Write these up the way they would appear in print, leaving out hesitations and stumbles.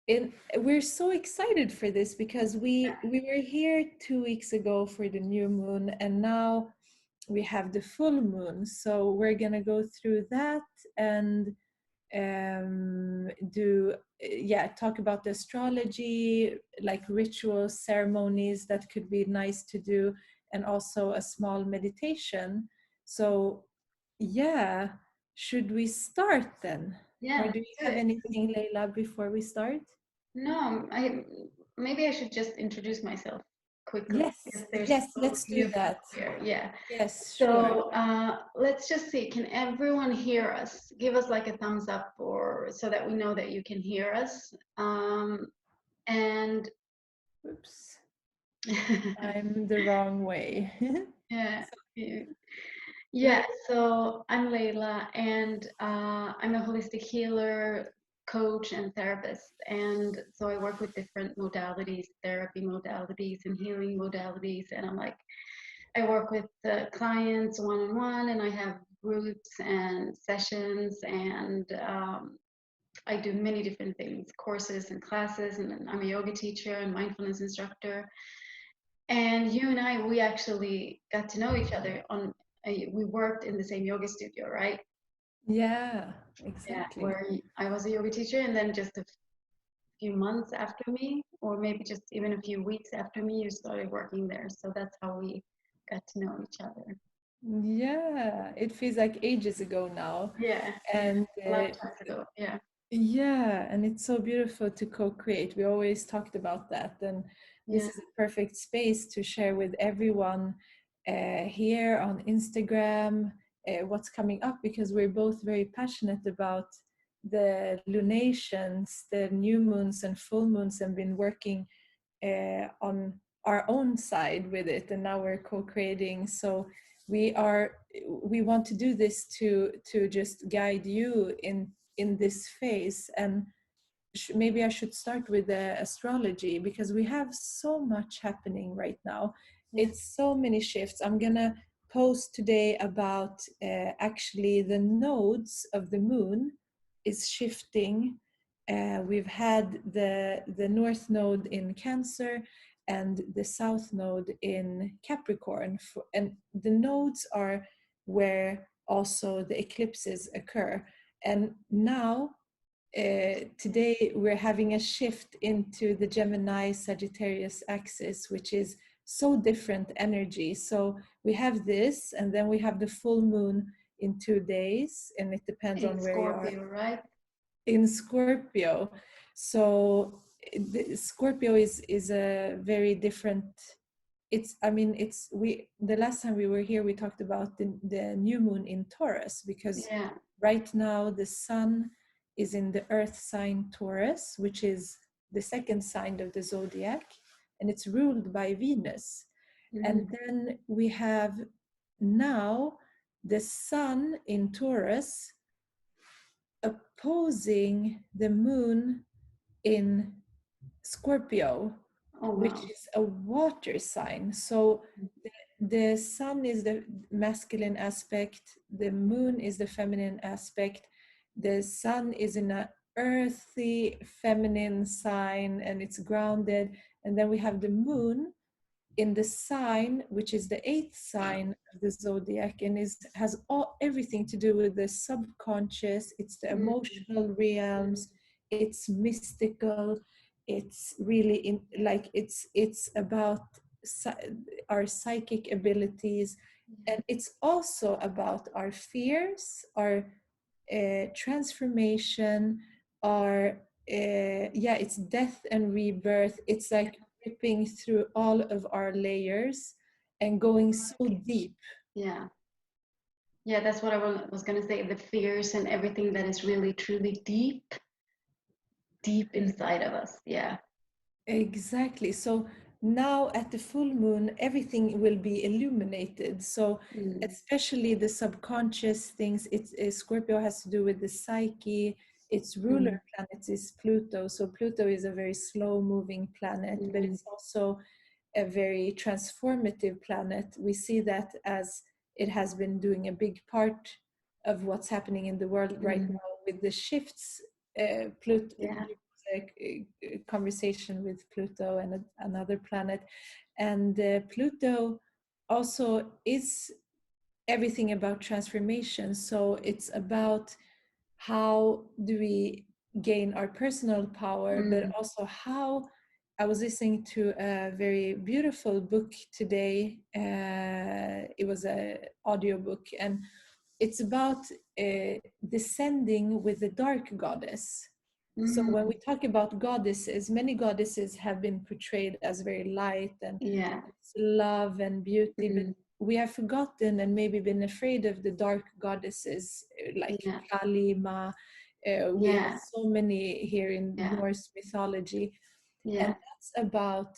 And we're so excited for this because we were here 2 weeks ago for the new moon, and now we have the full moon. So we're gonna go through that and do talk about the astrology, like rituals, ceremonies that could be nice to do, and also a small meditation. So yeah, should we start then? Yeah, Or let's do you do have it. anything, Leila, before we start? No, I maybe I should just introduce myself quickly Yes, because there's yes, so let's do few that. people here. Yeah. Yes, sure. So let's just see. Can everyone hear us? Give us like a thumbs up, or so that we know that you can hear us. And Oops, I'm the wrong way. yeah, So, yeah. So I'm Leila, and I'm a holistic healer, coach, and therapist. And so I work with different modalities, therapy modalities, and healing modalities. And I work with the clients one on one, and I have groups and sessions, and I do many different things, courses and classes, and then I'm a yoga teacher and mindfulness instructor. And you and I, we actually got to know each other on. We worked in the same yoga studio, right? yeah, Yeah, exactly. where I was a yoga teacher, and then just a few months after me, or maybe just even a few weeks after me, you started working there. So that's how we got to know each other. Yeah, it feels like ages ago now. Yeah, yeah, And lifetimes ago. Yeah, yeah, and it's so beautiful to co-create. We always talked about that. And this yeah, is a perfect space to share with everyone here on Instagram what's coming up, because we're both very passionate about the lunations, the new moons and full moons, and been working on our own side with it, and now we're co-creating. So we are we want to do this to just guide you in this phase. And maybe I should start with the astrology, because we have so much happening right now. yeah. It's so many shifts. I'm gonna post today about actually the nodes of the moon is shifting. We've had the north node in Cancer and the south node in Capricorn, and the nodes are where also the eclipses occur. And now today we're having a shift into the Gemini Sagittarius axis, which is so different energy. So we have this, and then we have the full moon in 2 days, and it depends In on where you are Scorpio, right? in Scorpio. So the Scorpio is a very different. It's, I mean, it's, we, the last time we were here we talked about the new moon in Taurus, because Yeah. right now the sun is in the earth sign Taurus, which is the second sign of the zodiac, and it's ruled by Venus. Mhm. And then we have now the sun in Taurus opposing the moon in Scorpio, Oh which wow. is a water sign. So the sun is the masculine aspect, the moon is the feminine aspect, the sun is in a earthy feminine sign and it's grounded, and then we have the moon in the sign which is the eighth sign of the zodiac, and is has everything to do with the subconscious. It's the Mhm. emotional realms, it's mystical, it's really in, like it's about our psychic abilities, and it's also about our fears, our transformation, our it's death and rebirth. It's Yeah. like ripping through all of our layers and going so deep. Yeah. Yeah, that's what was gonna say. The fears and everything that is really truly deep, deep inside of us. Yeah. Exactly. So now at the full moon, everything will be illuminated. So Mm. especially the subconscious things, it's Scorpio has to do with the psyche. Its ruler Mm. planet is Pluto. So Pluto is a very slow moving planet, but Mm. it's also a very transformative planet. We see that as it has been doing a big part of what's happening in the world right Mm. now with the shifts. Pluto, Yeah. conversation with Pluto and another planet. And Pluto also is everything about transformation. So it's about how do we gain our personal power, but Mm. also how I was listening to a very beautiful book today. It was a audiobook, and it's about descending with the dark goddess. So when we Mm. talk about goddesses, many goddesses have been portrayed as very light and Yeah. love and beauty, but Mm. we have forgotten and maybe been afraid of the dark goddesses like Yeah. Kali, Ma. We have Yeah. so many here in Yeah. Norse mythology, and Yeah. that's about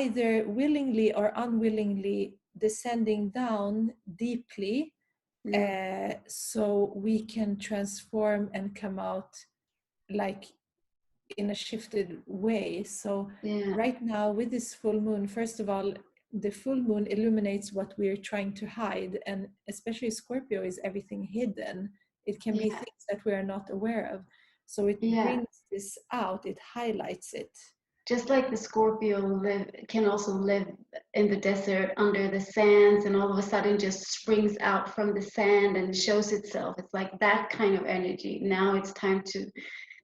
either willingly or unwillingly descending down deeply, Mm. so we can transform and come out like in a shifted way. So Yeah. right now with this full moon, first of all, the full moon illuminates what we're trying to hide, and especially Scorpio is everything hidden. It can be Yeah. things that we are not aware of. So it Yeah. brings this out, it highlights it. Just like the Scorpio can also live in the desert under the sands and all of a sudden just springs out from the sand and shows itself. It's like that kind of energy. Now it's time to,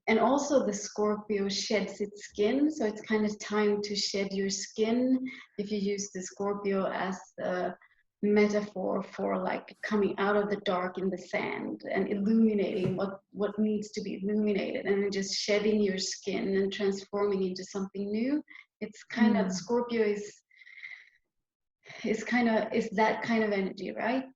and also the Scorpio sheds its skin. So it's kind of time to shed your skin if you use the Scorpio as a metaphor for like coming out of the dark in the sand and illuminating what needs to be illuminated, and then just shedding your skin and transforming into something new. It's kind of, Mm. Scorpio is kind of is that kind of energy, right?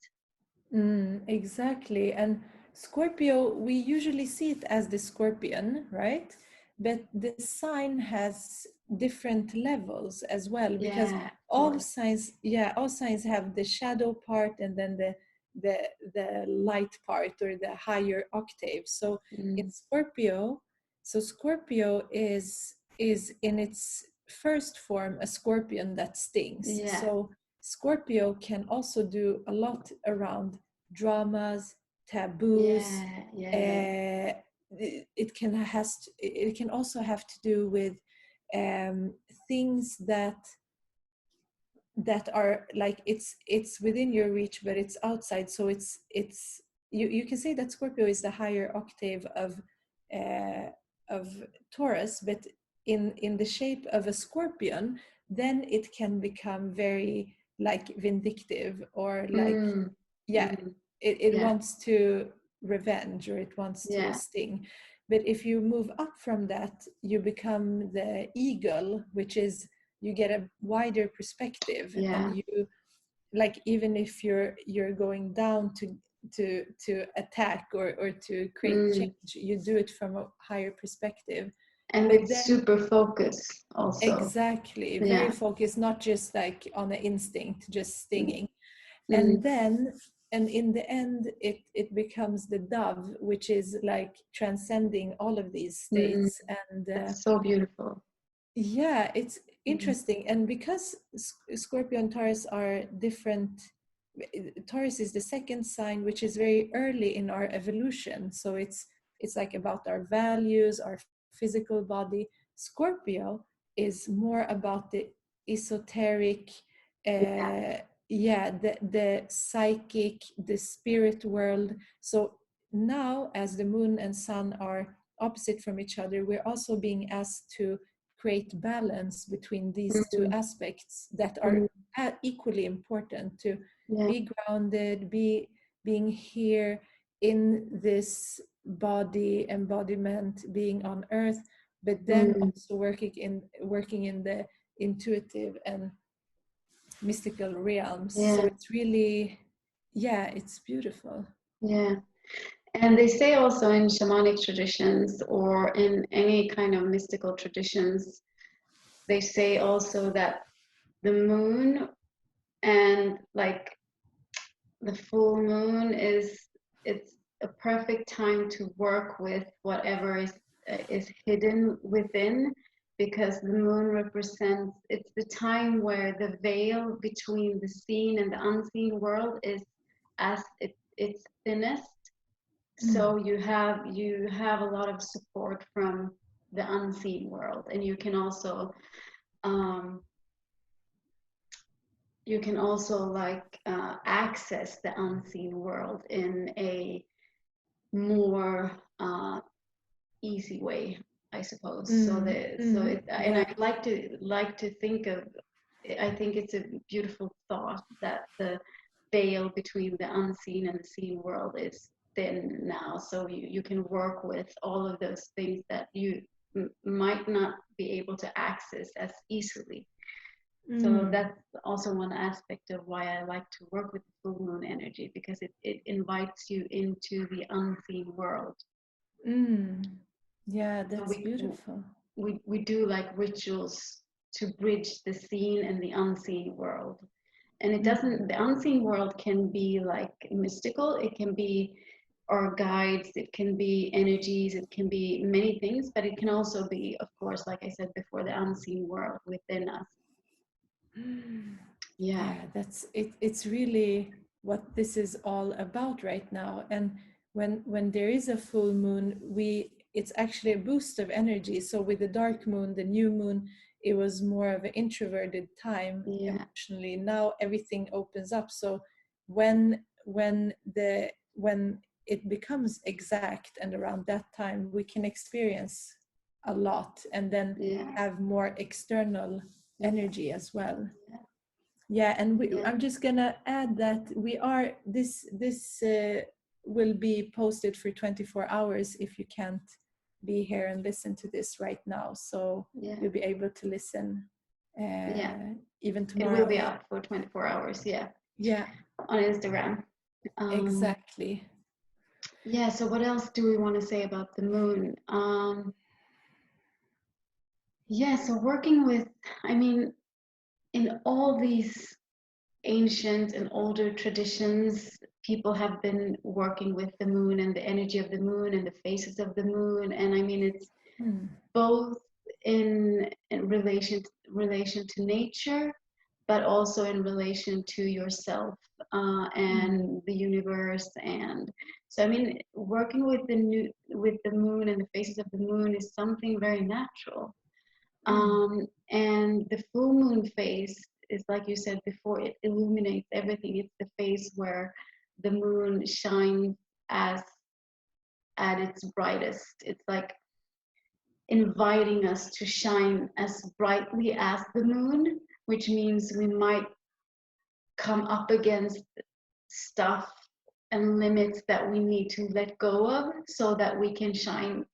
Exactly. And Scorpio, we usually see it as the scorpion, right? But the sign has different levels as well, because Yeah, of all course. signs, yeah, all signs have the shadow part and then the the light part or the higher octave. So in Mm, Scorpio, so Scorpio is in its first form a scorpion that stings. yeah, So Scorpio can also do a lot around dramas, taboos. yeah, yeah, yeah. Uh, it can also have to do with things that are like it's within your reach, but it's outside. So it's you can say that Scorpio is the higher octave uh, of Taurus, but in the shape of a scorpion, then it can become very like vindictive or like Mm, yeah, mm, it yeah, wants to revenge or it wants to yeah, sting. But if you move up from that, you become the eagle, which is you get a wider perspective, yeah. and you like even if you're going down to attack or to create Mm. change, you do it from a higher perspective. And But with then super focus also. exactly, very Yeah. focused, not just like on an instinct, just Mm, stinging. mm, And then and in the end it becomes the dove, which is like transcending all of these mm. states. And That's so beautiful. yeah, it's Mm, interesting. And because Scorpio and Taurus are different, Taurus is the second sign, which is very early in our evolution. So it's like about our values, our physical body. Scorpio is more about the esoteric, yeah. yeah, the psychic, the spirit world. So now, as the moon and sun are opposite from each other, we're also being asked to create balance between these two Mm, aspects that are mm, equally important, to yeah. be grounded, being here in this body embodiment, being on earth, but then Mm, also working in the intuitive and mystical realms. So yeah. it's really, yeah, it's beautiful. Yeah. And they say also in shamanic traditions or in any kind of mystical traditions, they say also that the moon and like the full moon it's a perfect time to work with whatever is hidden within, because the moon represents, it's the time where the veil between the seen and the unseen world is as its thinnest. So Mm. you have a lot of support from the unseen world, and um, you can also like access the unseen world in a more easy way, I suppose. And I Yeah. like to think of. I think it's a beautiful thought that the veil between the unseen and the seen world is thin now, so you can work with all of those things that you might not be able to access as easily. So Mm, that's also one aspect of why I like to work with the full moon energy, because it invites you into the unseen world. mm. Yeah, So that's beautiful. we do like rituals to bridge the seen and the unseen world. And it Mm, doesn't, the unseen world can be like mystical, it can be our guides, it can be energies, it can be many things, but it can also be, of course, like I said before, the unseen world within us. mm. Yeah, Yeah, that's it. It's really what this is all about right now. And when there is a full moon, we it's actually a boost of energy. So with the dark moon, the new moon, it was more of an introverted time yeah, emotionally. Now everything opens up. So when it becomes exact and around that time, we can experience a lot and then yeah, have more external yeah, energy as well. yeah, Yeah, and yeah, I'm just gonna add that we are this will be posted for 24 hours if you can't be here and listen to this right now. So yeah, you'll be able to listen yeah. even It will tomorrow. be up for 24 hours, yeah, Yeah, on Instagram. Um, exactly. yeah, so what else do we want to say about the moon? Yeah, so working with, I mean, in all these ancient and older traditions, people have been working with the moon and the energy of the moon and the phases of the moon. And I mean, it's Mm, both in relation to nature, but also in relation to yourself mm, and the universe. And so, I mean, working with the moon and the phases of the moon is something very natural. mm, And the full moon phase is, like you said before, it illuminates everything. It's the phase where the moon shines as at its brightest. It's like inviting us to shine as brightly as the moon, which means we might come up against stuff and limits that we need to let go of so that we can shine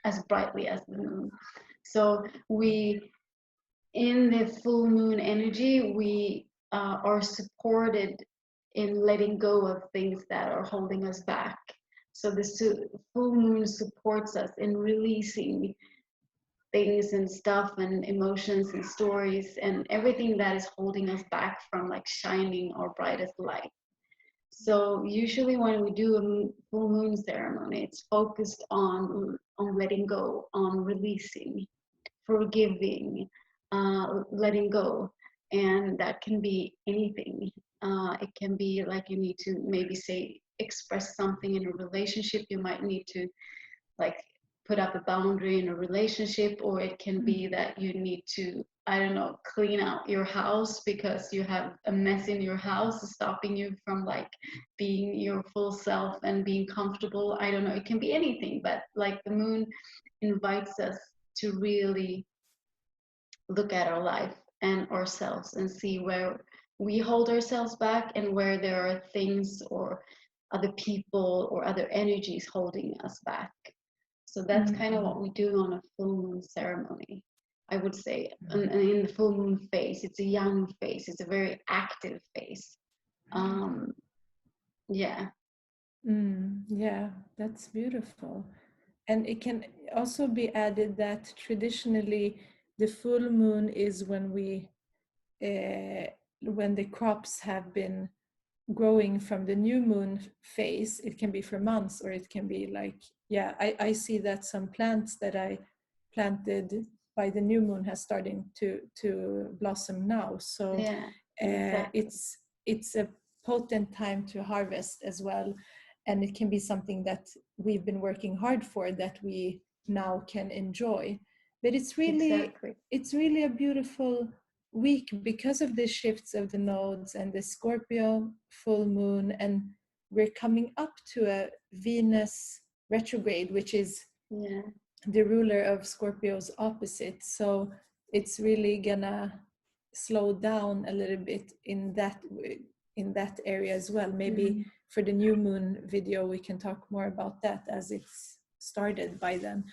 as brightly as the moon. So we in the full moon energy, we are supported in letting go of things that are holding us back. So the full moon supports us in releasing things and stuff and emotions and stories and everything that is holding us back from like shining our brightest light. So usually when we do a full moon ceremony, it's focused on letting go, on releasing, forgiving, letting go. And that can be anything. It can be like you need to maybe say, express something in a relationship. You might need to like put up a boundary in a relationship, or it can mm, be that you need to, I don't know, clean out your house because you have a mess in your house stopping you from like being your full self and being comfortable. I don't know, it can be anything, but like the moon invites us to really look at our life and ourselves and see where we hold ourselves back and where there are things or other people or other energies holding us back. So that's kind of mm, what we do on a full moon ceremony, I would say. And in the full moon phase, it's a young phase, it's a very active phase. Um, yeah, yeah, that's beautiful. And it can also be added that traditionally the full moon is uh, when the crops have been growing from the new moon phase. It can be for months, or it can be like, yeah, I see that some plants that I planted by the new moon has starting to blossom now. So yeah, exactly. it's a potent time to harvest as well. And it can be something that we've been working hard for, that we now can enjoy. But Exactly. it's really a beautiful week because of the shifts of the nodes and the Scorpio full moon, and we're coming up to a Venus retrograde, which is Yeah. the ruler of Scorpio's opposite. So it's really gonna slow down a little bit in that area as well. Maybe Mm. for the new moon video we can talk more about that, as it's started by then.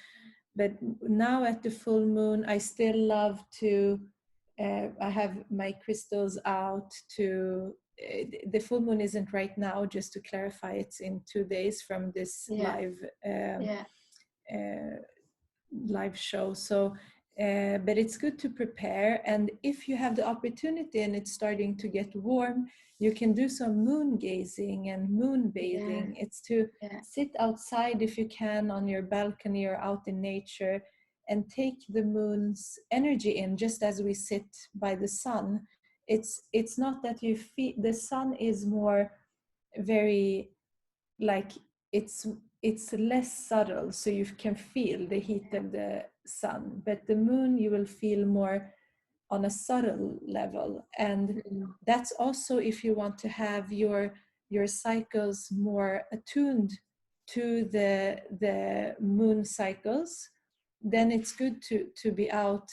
But now at the full moon, I still love to I have my crystals out to the full moon isn't right now, just to clarify. It's in 2 days from this Yeah. Yeah. uh, live show. So but it's good to prepare, and if you have the opportunity and it's starting to get warm, you can do some moon gazing and moon Yeah. bathing. It's to Yeah. sit outside if you can, on your balcony or out in nature, and take the moon's energy in, just as we sit by the sun. It's not that you feel the sun is more very, like, it's it's less subtle, so you can feel the heat of the sun, but the moon you will feel more on a subtle level. And Mm. that's also if you want to have your cycles more attuned to the moon cycles, then it's good to be out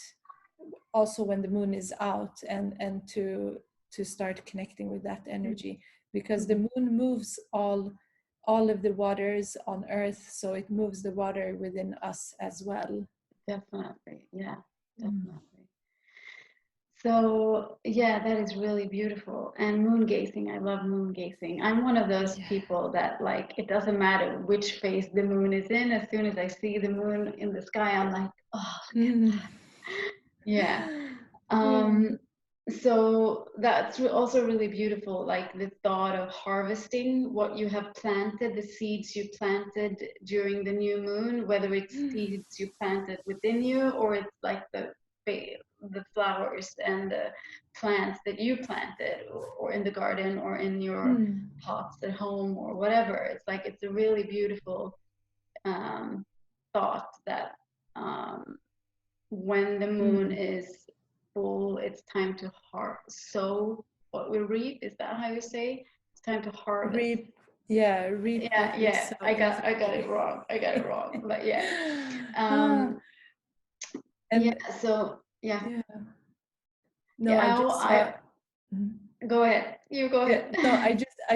also when the moon is out, and to start connecting with that Mm. energy, because the Mm. moon moves all of the waters on earth, so it moves the water within us as well. Definitely. Yeah. Mm. Definitely. So yeah, that is really beautiful. And moon gazing, I love moon gazing. I'm one of those Yeah. people that, like, it doesn't matter which phase the moon is in. As soon as I see the moon in the sky, I'm like, oh, Mm. yeah. Yeah. So that's also really beautiful, like the thought of harvesting what you have planted, the seeds you planted during the new moon, whether it's seeds you planted within you or it's like the flowers and the plants that you planted, or in the garden or in your Mm. pots at home or whatever. It's like it's a really beautiful um, thought that um, when the moon Mm. is full, it's time to sow what we reap. Is that how you say? It's time to harvest. Reap, yeah, reap Yeah, what we yeah. sow, I got it exactly. wrong. I got it wrong. But yeah. Ah, Um, yeah. and So yeah, yeah, no, yeah. I just saw. Mhm. Go ahead. You go Yeah, ahead. no,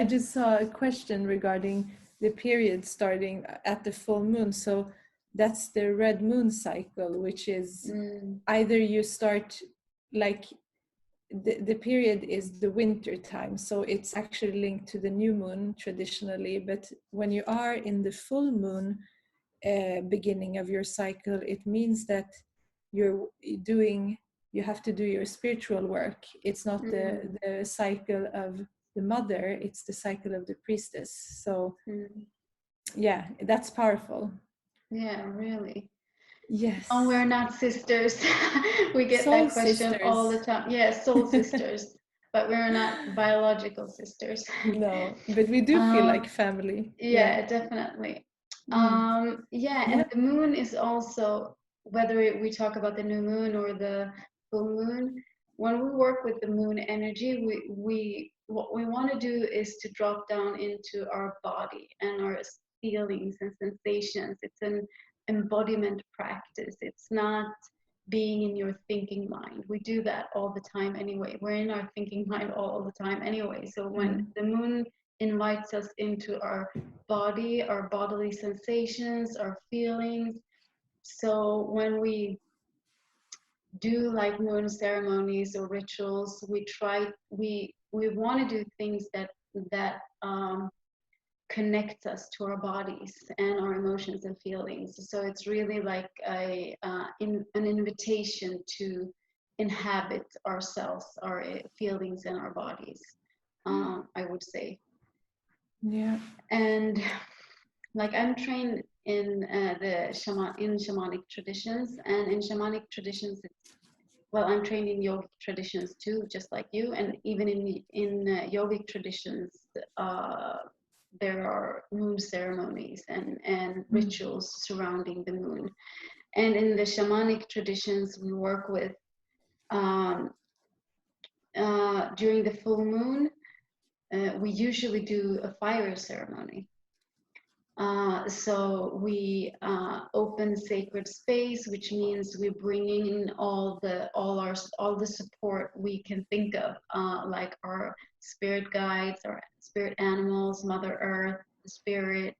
I just saw a question regarding the period starting at the full moon. So that's the red moon cycle, which is Mm, either you start, like, the period is the winter time, so it's actually linked to the new moon traditionally. But when you are in the full moon beginning of your cycle, it means that you're doing you have to do your spiritual work. It's not mm, the cycle of the mother, it's the cycle of the priestess. So mm. yeah, that's powerful. Yeah, really. Oh, Yes. we're not sisters. We get Soul that question all sisters. the time. Yeah, soul sisters, but we're not biological sisters. No, but we do feel like Um, family. Yeah. yeah, definitely. Mm. Yeah, and Yeah. the moon is also, whether we talk about the new moon or the full moon, when we work with the moon energy, we what we want to do is to drop down into our body and our feelings and sensations. It's an embodiment practice. It's not being in your thinking mind. We do that all the time anyway. We're in our thinking mind all the time anyway. So when Mm. the moon invites us into our body, our bodily sensations, our feelings. So when we do like moon ceremonies or rituals, we want to do things that connect us to our bodies and our emotions and feelings. So it's really like an invitation to inhabit ourselves, our feelings and our bodies. I would say. Yeah. And like I'm trained in shamanic traditions, and in shamanic traditions, well, I'm trained in yogic traditions too, just like you, and even in yogic traditions, uh, there are moon ceremonies and Mm. rituals surrounding the moon. And in the shamanic traditions we work with, um, during the full moon, we usually do a fire ceremony. So we open sacred space, which means we bring in all the support we can think of, like our spirit guides, our spirit animals, Mother Earth, Spirit.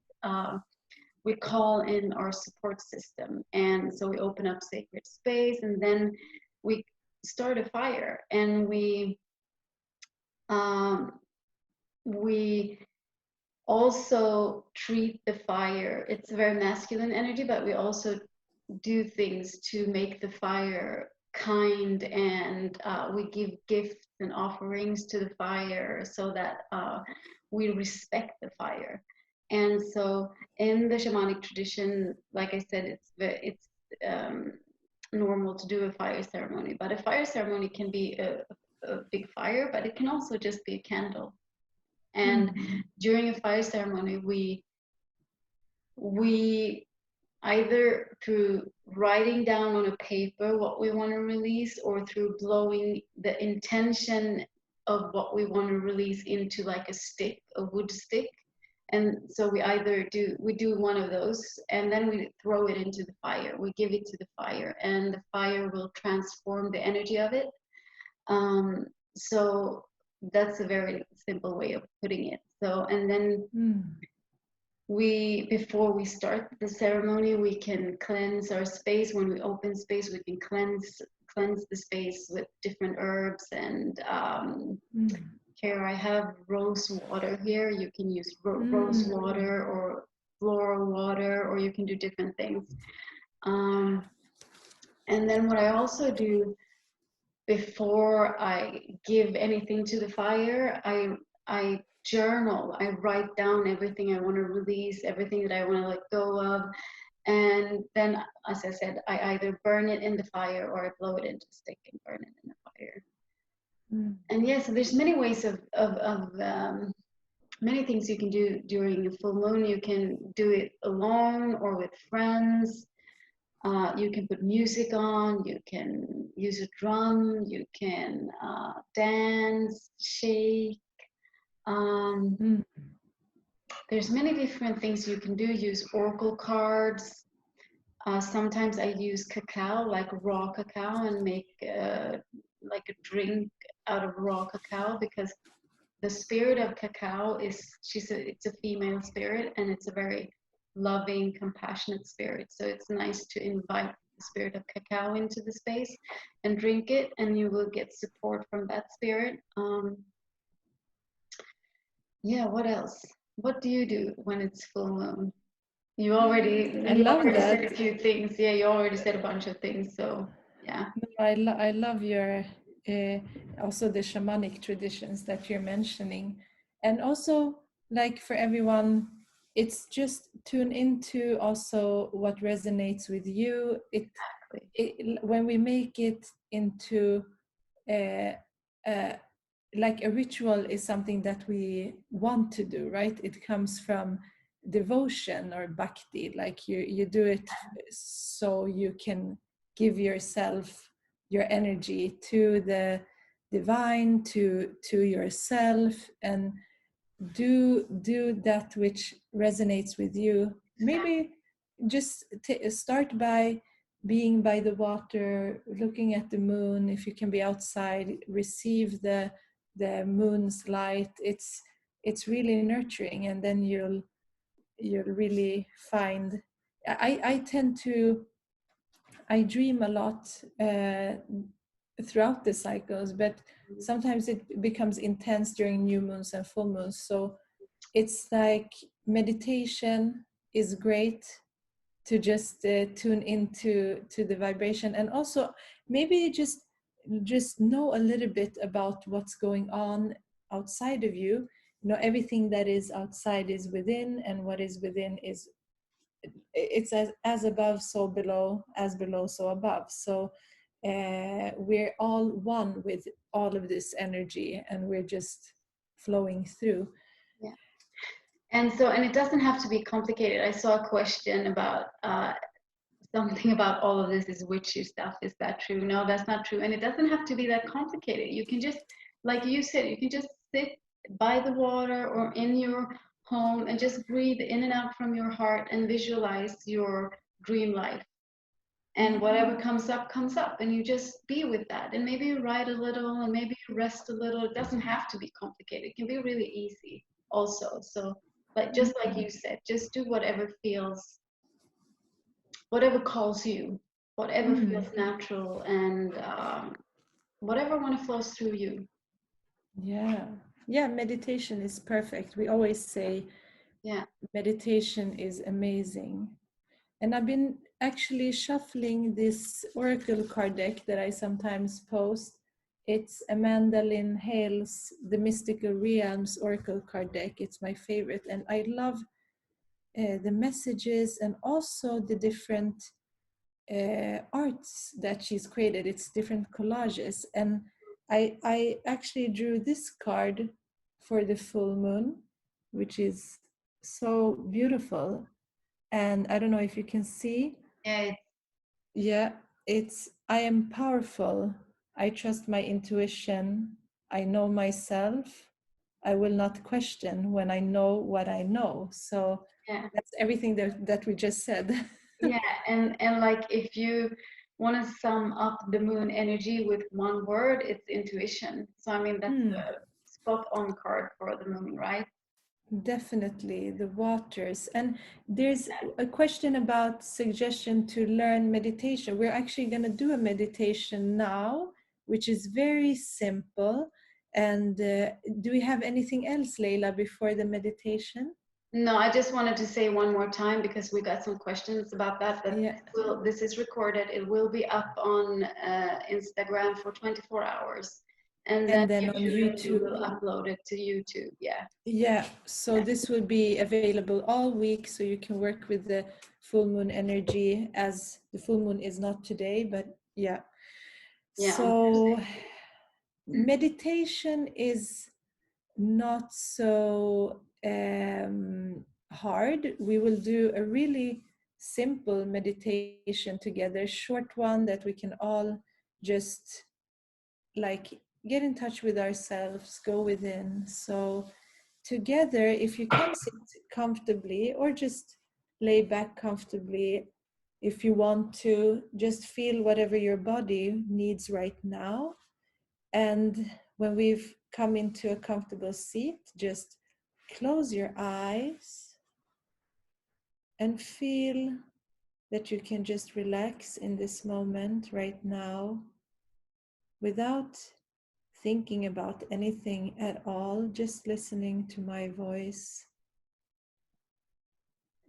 We call in our support system, and so we open up sacred space, and then we start a fire, and um, we also treat the fire. It's a very masculine energy, but we also do things to make the fire kind, and we give gifts and offerings to the fire so that we respect the fire. And so in the shamanic tradition, like I said, it's normal to do a fire ceremony, but a fire ceremony can be a big fire, but it can also just be a candle. And Mm. during a fire ceremony, we either through writing down on a paper what we want to release, or through blowing the intention of what we want to release into like a stick, a wood stick. And so we do one of those, and then we throw it into the fire. We give it to the fire, and the fire will transform the energy of it. So that's a very simple way of putting it. So, and then Mm. before we start the ceremony, we can cleanse our space. When we open space, we can cleanse the space with different herbs. And Mm. here I have rose water here. You can use rose Mm. water or floral water, or you can do different things. Um, and then what I also do before I give anything to the fire, I journal. I write down everything I want to release, everything that I want to let go of, and then, as I said, I either burn it in the fire or I blow it into a stick and burn it in the fire. Mm. And yes, so there's many ways of many things you can do during a full moon. You can do it alone or with friends. You can put music on, you can use a drum, you can dance, shake. Um, Mm. there's many different things you can do. Use oracle cards. Sometimes I use cacao, like raw cacao, and make like a drink out of raw cacao, because the spirit of cacao it's a female spirit, and it's a very loving, compassionate spirit. So it's nice to invite the spirit of cacao into the space and drink it, and you will get support from that spirit. Yeah, what else? What do you do when it's full moon? I You love already said that. a few things. Yeah, you already said a bunch of things. So yeah. No, I love your uh, also the shamanic traditions that you're mentioning, and also like for everyone, it's just tune into also what resonates with you. When we make it into uh, uh, like a ritual is something that we want to do, right? It comes from devotion or bhakti, like you do it so you can give yourself your energy to the divine, to yourself, and do that which resonates with you. Maybe just start by being by the water, looking at the moon. If you can be outside, receive the moon's light. It's really nurturing, and then you'll really find. I tend to, I dream a lot throughout the cycles, but sometimes it becomes intense during new moons and full moons. So it's like meditation is great to just tune into to the vibration, and also maybe just know a little bit about what's going on outside of you. You know, everything that is outside is within, and what is within is, it's as above so below, as below so above. So we're all one with all of this energy, and we're just flowing through. Yeah. And it doesn't have to be complicated. I saw a question about something about all of this is witchy stuff. Is that true? No, that's not true. And it doesn't have to be that complicated. You can just, like you said, you can just sit by the water or in your home and just breathe in and out from your heart and visualize your dream life. And whatever comes up, and you just be with that. And maybe you write a little, and maybe you rest a little. It doesn't have to be complicated. It can be really easy also. So, like just like you said, just do whatever feels, whatever calls you, whatever feels natural, and whatever want to flows through you. Yeah. Yeah, meditation is perfect. We always say Yeah. meditation is amazing. And I've been actually shuffling this oracle card deck that I sometimes post. It's Amanda Lynn Hale's The Mystical Realms oracle card deck. It's my favorite. And I love the messages and also the different arts that she's created. It's different collages. And I actually drew this card for the full moon, which is so beautiful. And I don't know if you can see. Yeah. Yeah, it's I am powerful. I trust my intuition. I know myself. I will not question when I know what I know. So Yeah. that's everything that we just said. Yeah. And like if you want to sum up the moon energy with one word, it's intuition. So I mean that's Hmm. a spot on card for the moon, right? Definitely, the waters. And there's a question about suggestion to learn meditation. We're actually going to do a meditation now, which is very simple. And do we have anything else, Leila, before the meditation? No, I just wanted to say one more time because we got some questions about that. That Yeah. this is recorded. It will be up on Instagram for 24 hours, and then And then on usually we YouTube. will upload it to YouTube. Yeah. Yeah, so Yeah. this will be available all week, so you can work with the full moon energy, as the full moon is not today, but yeah. Yeah. On So Thursday. meditation is not so hard. We will do a really simple meditation together, short one that we can all just like get in touch with ourselves, go within. So together, if you can sit comfortably or just lay back comfortably, if you want to, just feel whatever your body needs right now. And when we've come into a comfortable seat, just close your eyes and feel that you can just relax in this moment right now without thinking about anything at all, just listening to my voice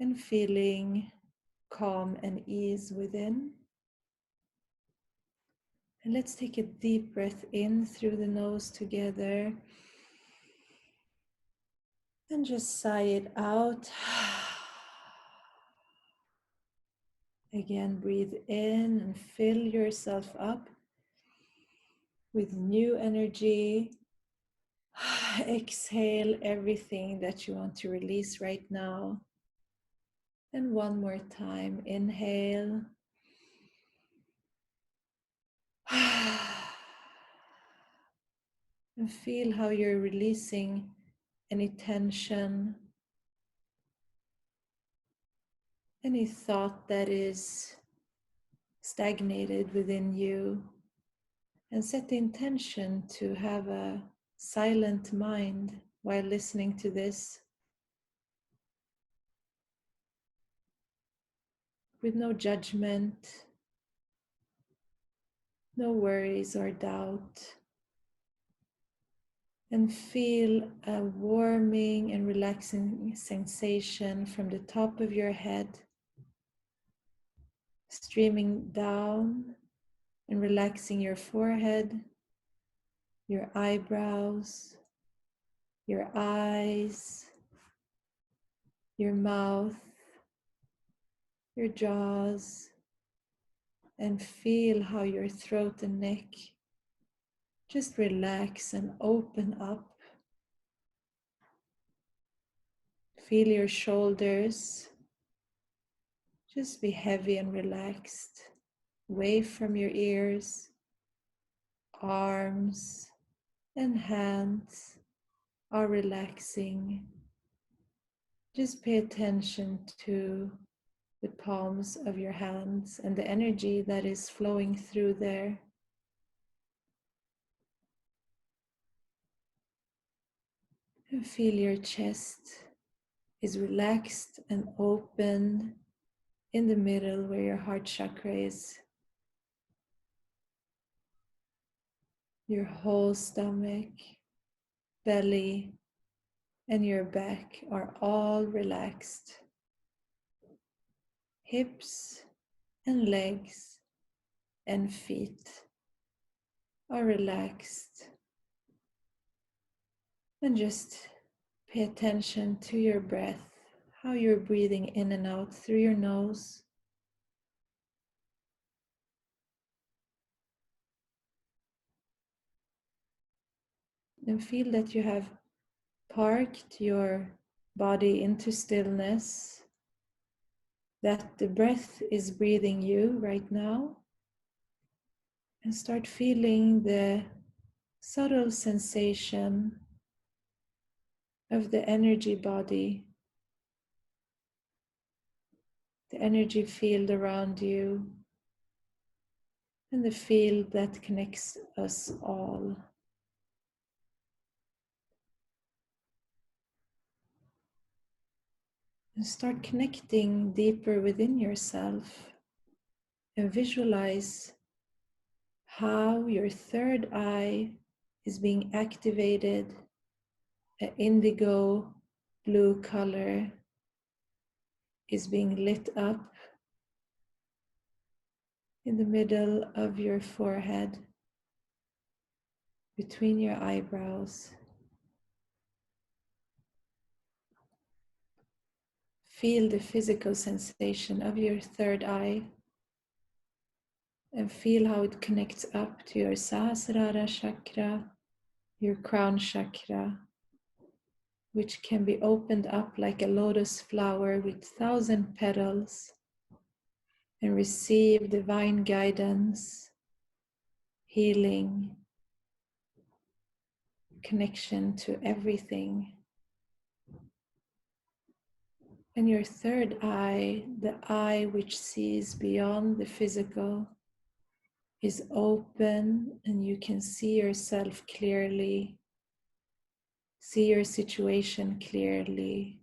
and feeling calm and ease within. And let's take a deep breath in through the nose together and just sigh it out. Again, breathe in and fill yourself up with new energy. Exhale everything that you want to release right now. And one more time, inhale. And feel how you're releasing any tension, any thought that is stagnated within you. And set the intention to have a silent mind while listening to this, with no judgment, no worries or doubt. And feel a warming and relaxing sensation from the top of your head, streaming down and relaxing your forehead, your eyebrows, your eyes, your mouth, your jaws, and feel how your throat and neck just relax and open up. Feel your shoulders just be heavy and relaxed, away from your ears. Arms and hands are relaxing. Just pay attention to the palms of your hands and the energy that is flowing through there. And feel your chest is relaxed and open in the middle where your heart chakra is. Your whole stomach, belly, and your back are all relaxed. Hips and legs and feet are relaxed. And just pay attention to your breath, how you're breathing in and out through your nose. And feel that you have parked your body into stillness, that the breath is breathing you right now. And start feeling the subtle sensation of the energy body, the energy field around you, and the field that connects us all. And start connecting deeper within yourself and visualize how your third eye is being activated. An indigo blue color is being lit up in the middle of your forehead, between your eyebrows. Feel the physical sensation of your third eye and feel how it connects up to your Sahasrara chakra, your crown chakra, which can be opened up like a lotus flower with 1,000 petals, and receive divine guidance, healing, connection to everything. And your third eye, the eye which sees beyond the physical, is open and you can see yourself clearly, see your situation clearly,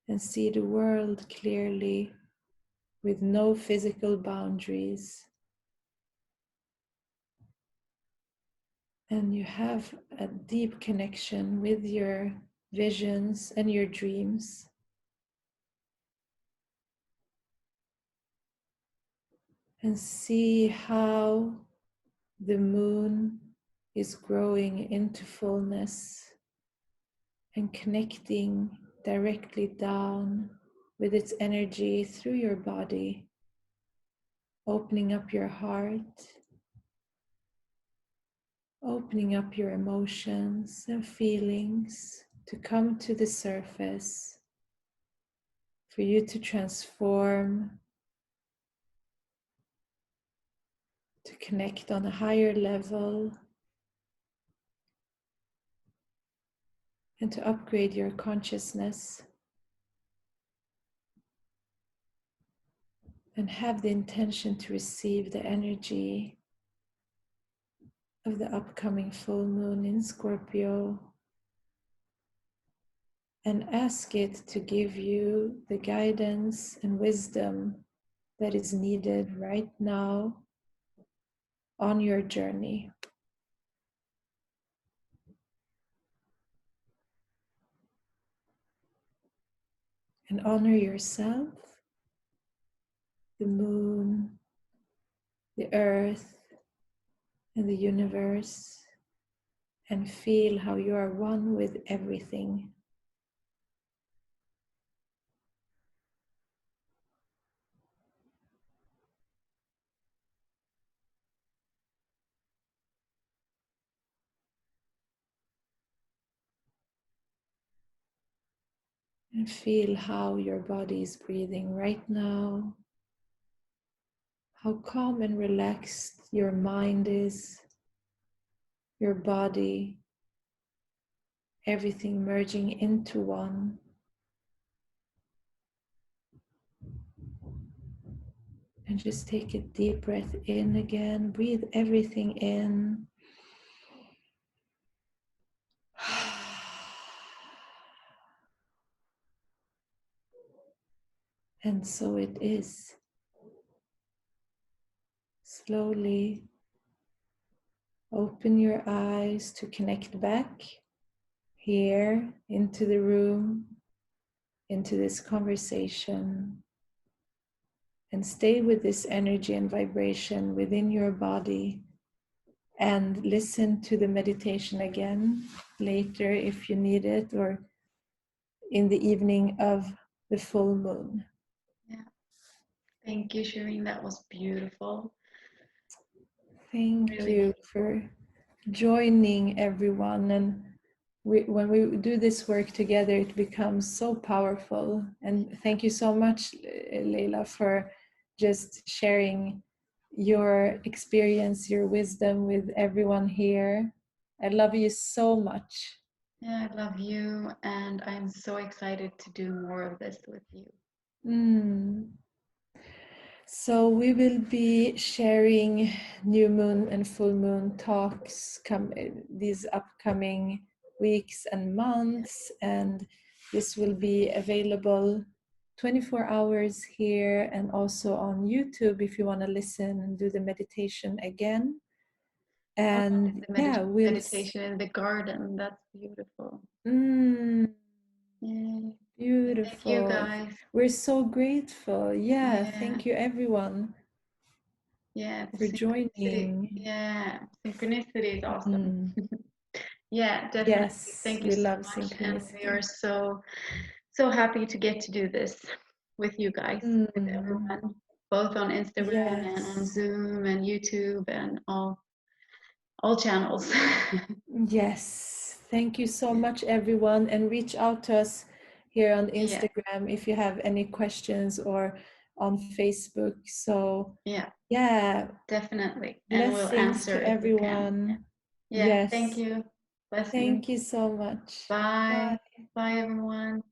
and see the world clearly with no physical boundaries. And you have a deep connection with your visions and your dreams. And see how the moon is growing into fullness and connecting directly down with its energy through your body, opening up your heart, opening up your emotions and feelings to come to the surface, for you to transform, to connect on a higher level, and to upgrade your consciousness. And have the intention to receive the energy of the upcoming full moon in Scorpio, and ask it to give you the guidance and wisdom that is needed right now on your journey. And honor yourself, the moon, the earth, and the universe, and feel how you are one with everything. And feel how your body is breathing right now, how calm and relaxed your mind is, your body, everything merging into one. And just take a deep breath in again. Breathe everything in. And so it is. Slowly open your eyes to connect back here into the room, into this conversation, and stay with this energy and vibration within your body, and listen to the meditation again later if you need it, or in the evening of the full moon. Yeah. Thank you, Shireen. That was beautiful. Thank Really you beautiful. for joining, everyone. And when we do this work together, it becomes so powerful. And thank you so much, Leila, for just sharing your experience, your wisdom with everyone here. I love you so much. Yeah, I love you, and I'm so excited to do more of this with you. Mm. So we will be sharing new moon and full moon talks these upcoming weeks and months, and this will be available 24 hours here and also on YouTube if you want to listen and do the meditation again. I wanted And the yeah, meditation in the garden. That's beautiful. mm, Yay. Thank you, beautiful. guys. We're so grateful. Yeah, Yeah, thank you everyone yeah, the for synchronicity. joining. Yeah, synchronicity is awesome. Mm. Yeah, definitely. Yes, Thank you we so love much, and we are synchronicity. so happy to get to do this with you guys, with Mm. everyone, both on Instagram and on Yes, Zoom and YouTube and all channels. yes. Thank you so much, everyone, and reach out to us here on Yeah, Instagram if you have any questions, or on Facebook. So, yeah, yeah, definitely. And we'll blessings answer to if we can. Yeah, everyone. yeah. Thank Yes, you. Blessings. thank you so much. Bye. Bye. Bye, everyone.